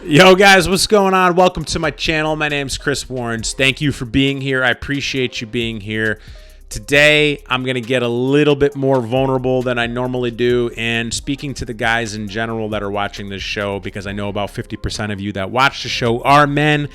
Yo guys, what's going on? Welcome to my channel. My name's Chris Warrens. Thank you for being here. I appreciate you being here. Today, I'm going to get a little bit more vulnerable than I normally do and speaking to the guys in general that are watching this show, because I know about 50% of you that watch the show are men.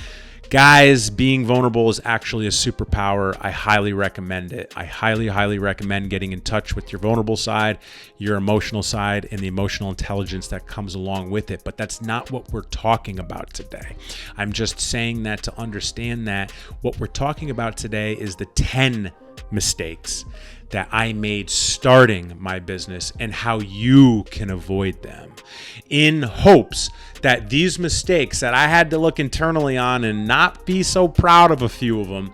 Guys, being vulnerable is actually a superpower. I highly recommend it. I highly recommend getting in touch with your vulnerable side, your emotional side, and the emotional intelligence that comes along with it. But that's not what we're talking about today. I'm just saying that to understand that what we're talking about today is the 10 mistakes that I made starting my business and how you can avoid them, in hopes that these mistakes that I had to look internally on and not be so proud of a few of them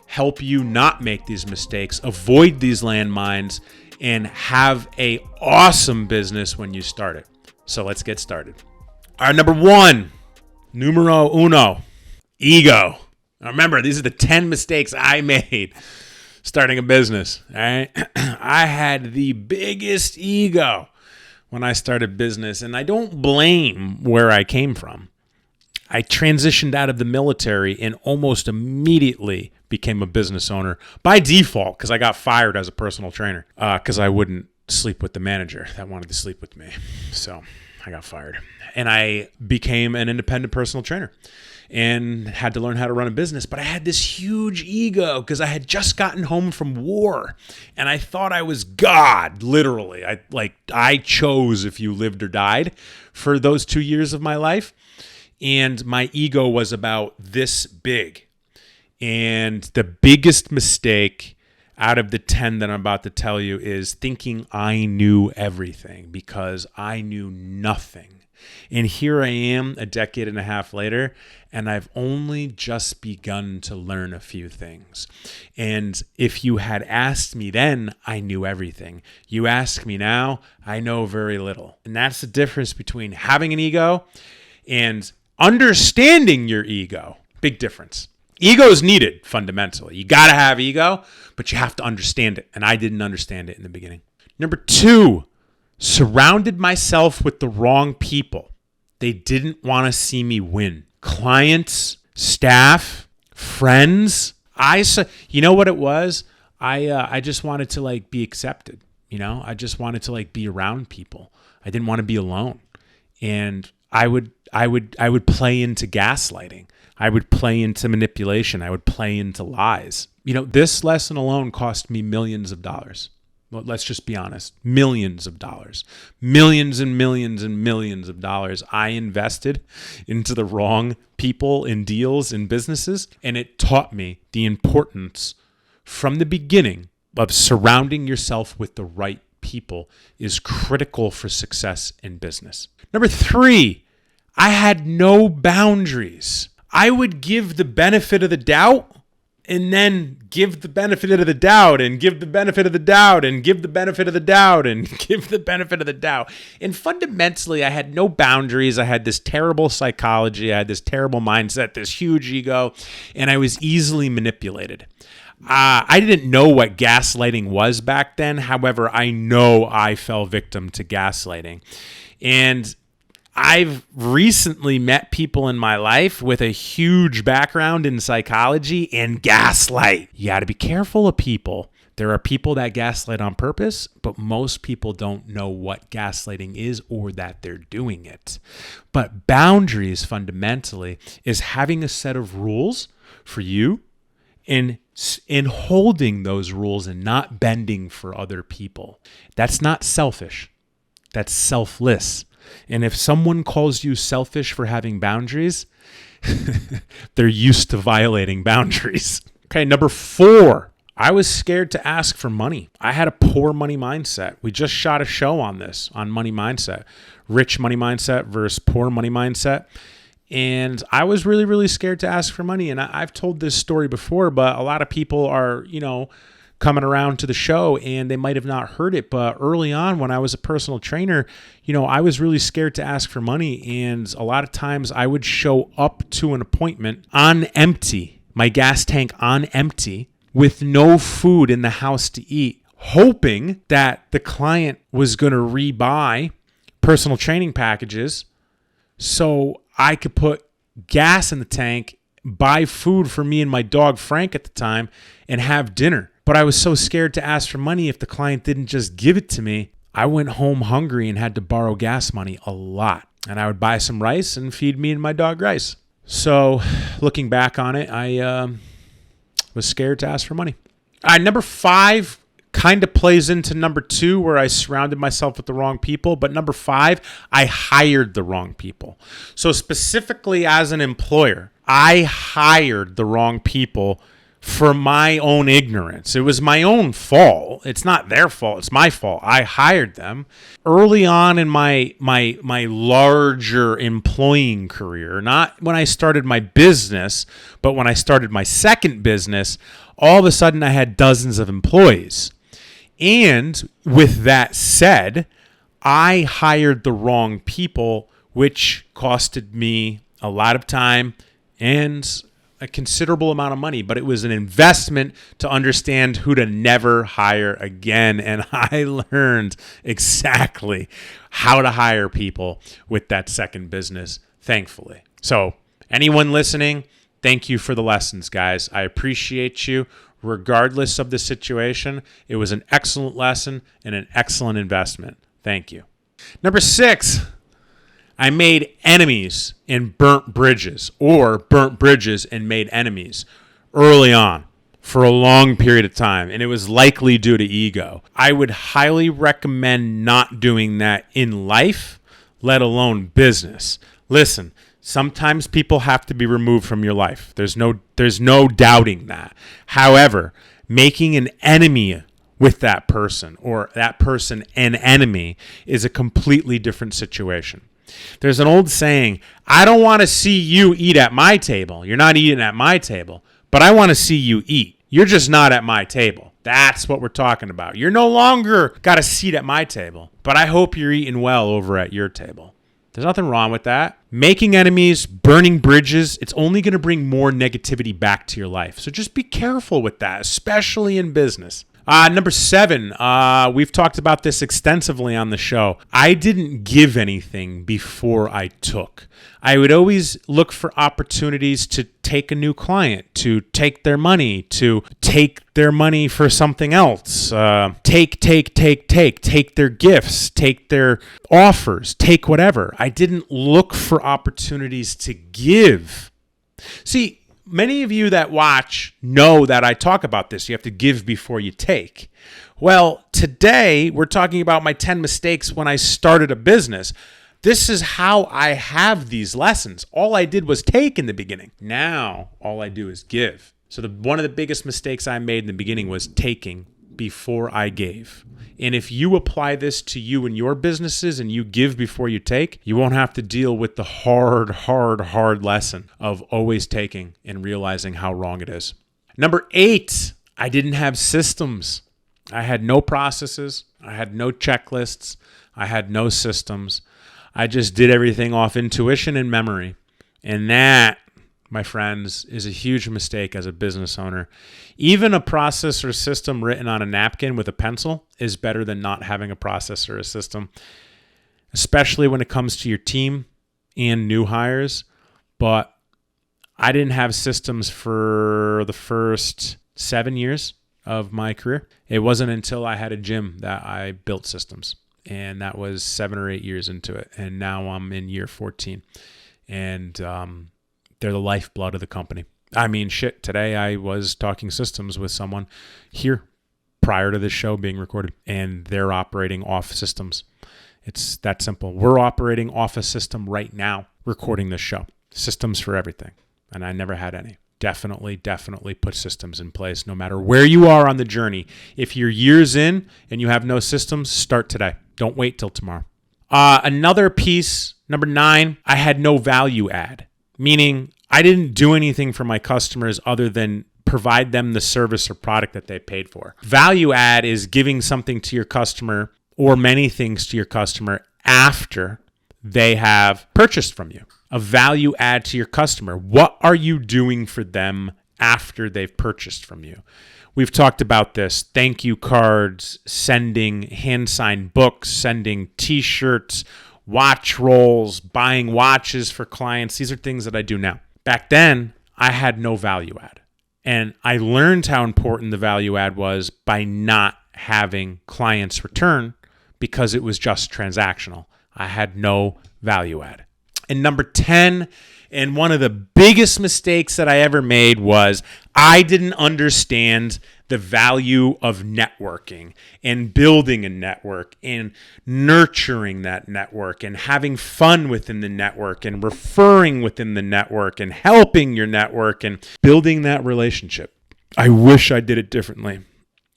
help you not make these mistakes, avoid these landmines, and have a awesome business when you start it. So let's get started. All right, number one, numero uno, ego. Now remember, these are the 10 mistakes I made starting a business. All right. I had the biggest ego when I started business, and I don't blame where I came from. I transitioned out of the military and almost immediately became a business owner by default because I got fired as a personal trainer because I wouldn't sleep with the manager that wanted to sleep with me. So I got fired and I became an independent personal trainer and had to learn how to run a business. But I had this huge ego because I had just gotten home from war and I thought I was God, literally. I chose if you lived or died for those 2 years of my life. And my ego was about this big. And the biggest mistake out of the 10 that I'm about to tell you is thinking I knew everything, because I knew nothing. And here I am a decade and a half later, and I've only just begun to learn a few things. And if you had asked me then, I knew everything. You ask me now, I know very little. And that's the difference between having an ego and understanding your ego. Big difference. Ego is needed fundamentally. You got to have ego, but you have to understand it. And I didn't understand it in the beginning. Number two, surrounded myself with the wrong people. They didn't want to see me win. Clients, staff, friends. You know what it was? I just wanted to be accepted. I just wanted to be around people. I didn't want to be alone. And I would play into gaslighting. I would play into manipulation. I would play into lies. This lesson alone cost me millions of dollars. Well, let's just be honest, millions of dollars, millions and millions and millions of dollars I invested into the wrong people in deals and businesses. And it taught me the importance from the beginning of surrounding yourself with the right people is critical for success in business. Number three, I had no boundaries. I would give the benefit of the doubt and then give the benefit of the doubt and give the benefit of the doubt and give the benefit of the doubt and give the benefit of the doubt. And fundamentally, I had no boundaries. I had this terrible psychology. I had this terrible mindset, this huge ego, and I was easily manipulated. I didn't know what gaslighting was back then. However, I know I fell victim to gaslighting. And I've recently met people in my life with a huge background in psychology and gaslight. You got to be careful of people. There are people that gaslight on purpose, but most people don't know what gaslighting is or that they're doing it. But boundaries fundamentally is having a set of rules for you and holding those rules and not bending for other people. That's not selfish. That's selfless. And if someone calls you selfish for having boundaries, they're used to violating boundaries. Okay, number four, I was scared to ask for money. I had a poor money mindset. We just shot a show on this, on money mindset, rich money mindset versus poor money mindset. And I was really, really scared to ask for money. And I've told this story before, but a lot of people are, coming around to the show and they might have not heard it. But early on when I was a personal trainer, I was really scared to ask for money. And a lot of times I would show up to an appointment on empty, my gas tank on empty, with no food in the house to eat, hoping that the client was going to rebuy personal training packages so I could put gas in the tank, buy food for me and my dog Frank at the time, and have dinner. But I was so scared to ask for money if the client didn't just give it to me. I went home hungry and had to borrow gas money a lot. And I would buy some rice and feed me and my dog rice. So looking back on it, I was scared to ask for money. Number 5 kind of plays into number 2, where I surrounded myself with the wrong people. But number 5, I hired the wrong people. So specifically as an employer, I hired the wrong people for my own ignorance. It was my own fault. It's not their fault. It's my fault. I hired them early on in my larger employing career. Not when I started my business, but when I started my second business, all of a sudden I had dozens of employees. And with that said, I hired the wrong people, which costed me a lot of time and a considerable amount of money, but it was an investment to understand who to never hire again. And I learned exactly how to hire people with that second business, thankfully. So anyone listening, thank you for the lessons, guys. I appreciate you. Regardless of the situation, it was an excellent lesson and an excellent investment. Thank you. Number 6, I made enemies and burnt bridges, or burnt bridges and made enemies early on for a long period of time, and it was likely due to ego. I would highly recommend not doing that in life, let alone business. Listen, sometimes people have to be removed from your life. There's no doubting that. However, making an enemy with that person or that person an enemy is a completely different situation. There's an old saying, I don't want to see you eat at my table. You're not eating at my table, but I want to see you eat. You're just not at my table. That's what we're talking about. You're no longer got a seat at my table, but I hope you're eating well over at your table. There's nothing wrong with that. Making enemies, burning bridges, it's only going to bring more negativity back to your life. So just be careful with that, especially in business. Number 7, we've talked about this extensively on the show. I didn't give anything before I took. I would always look for opportunities to take a new client, to take their money, for something else. Take their gifts, take their offers, take whatever. I didn't look for opportunities to give. See, many of you that watch know that I talk about this. You have to give before you take. Well, today we're talking about my 10 mistakes when I started a business. This is how I have these lessons. All I did was take in the beginning. Now, all I do is give. So one of the biggest mistakes I made in the beginning was taking before I gave. And if you apply this to you and your businesses and you give before you take, you won't have to deal with the hard lesson of always taking and realizing how wrong it is. Number 8, I didn't have systems. I had no processes. I had no checklists. I had no systems. I just did everything off intuition and memory. And that, my friends, is a huge mistake as a business owner. Even a process or system written on a napkin with a pencil is better than not having a process or a system, especially when it comes to your team and new hires. But I didn't have systems for the first 7 years of my career. It wasn't until I had a gym that I built systems, and that was 7 or 8 years into it. And now I'm in year 14, and they're the lifeblood of the company. I mean, today I was talking systems with someone here prior to this show being recorded, and they're operating off systems. It's that simple. We're operating off a system right now, recording this show. Systems for everything, and I never had any. Definitely put systems in place no matter where you are on the journey. If you're years in and you have no systems, start today. Don't wait till tomorrow. Another piece, number 9, I had no value add, meaning I didn't do anything for my customers other than provide them the service or product that they paid for. Value add is giving something to your customer or many things to your customer after they have purchased from you. A value add to your customer. What are you doing for them after they've purchased from you? We've talked about this. Thank you cards, sending hand-signed books, sending t-shirts, watch rolls, buying watches for clients. These are things that I do now. Back then, I had no value add. And I learned how important the value add was by not having clients return because it was just transactional. I had no value add. And number 10, and one of the biggest mistakes that I ever made was I didn't understand the value of networking and building a network and nurturing that network and having fun within the network and referring within the network and helping your network and building that relationship. I wish I did it differently,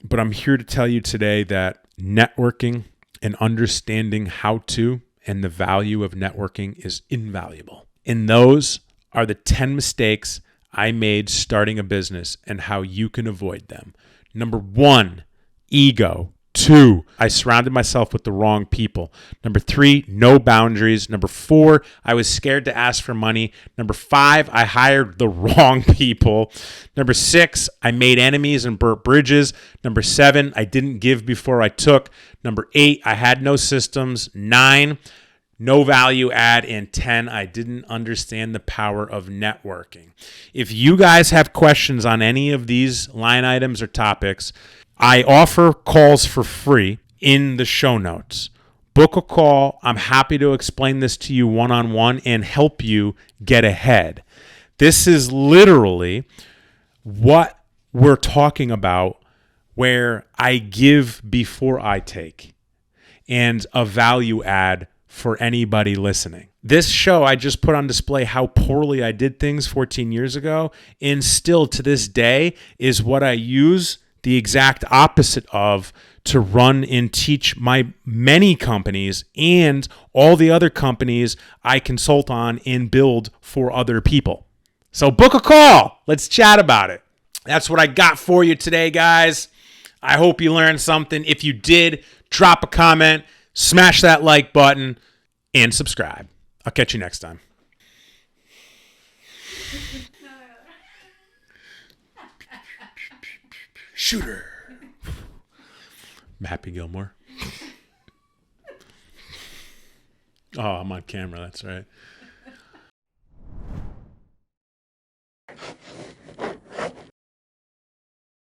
but I'm here to tell you today that networking and understanding how to and the value of networking is invaluable. And those are the 10 mistakes I made starting a business and how you can avoid them. Number 1, ego. 2, I surrounded myself with the wrong people. Number 3, no boundaries. Number 4, I was scared to ask for money. Number 5, I hired the wrong people. Number 6, I made enemies and burnt bridges. Number 7, I didn't give before I took. Number 8, I had no systems. 9, no value add. And 10, I didn't understand the power of networking. If you guys have questions on any of these line items or topics, I offer calls for free in the show notes. Book a call. I'm happy to explain this to you one-on-one and help you get ahead. This is literally what we're talking about, where I give before I take and a value add for anybody listening. This show, I just put on display how poorly I did things 14 years ago, and still to this day is what I use the exact opposite of to run and teach my many companies and all the other companies I consult on and build for other people. So book a call. Let's chat about it. That's what I got for you today, guys. I hope you learned something. If you did, drop a comment, smash that like button, and subscribe. I'll catch you next time. Shooter. Happy Gilmore. Oh, I'm on camera. That's right.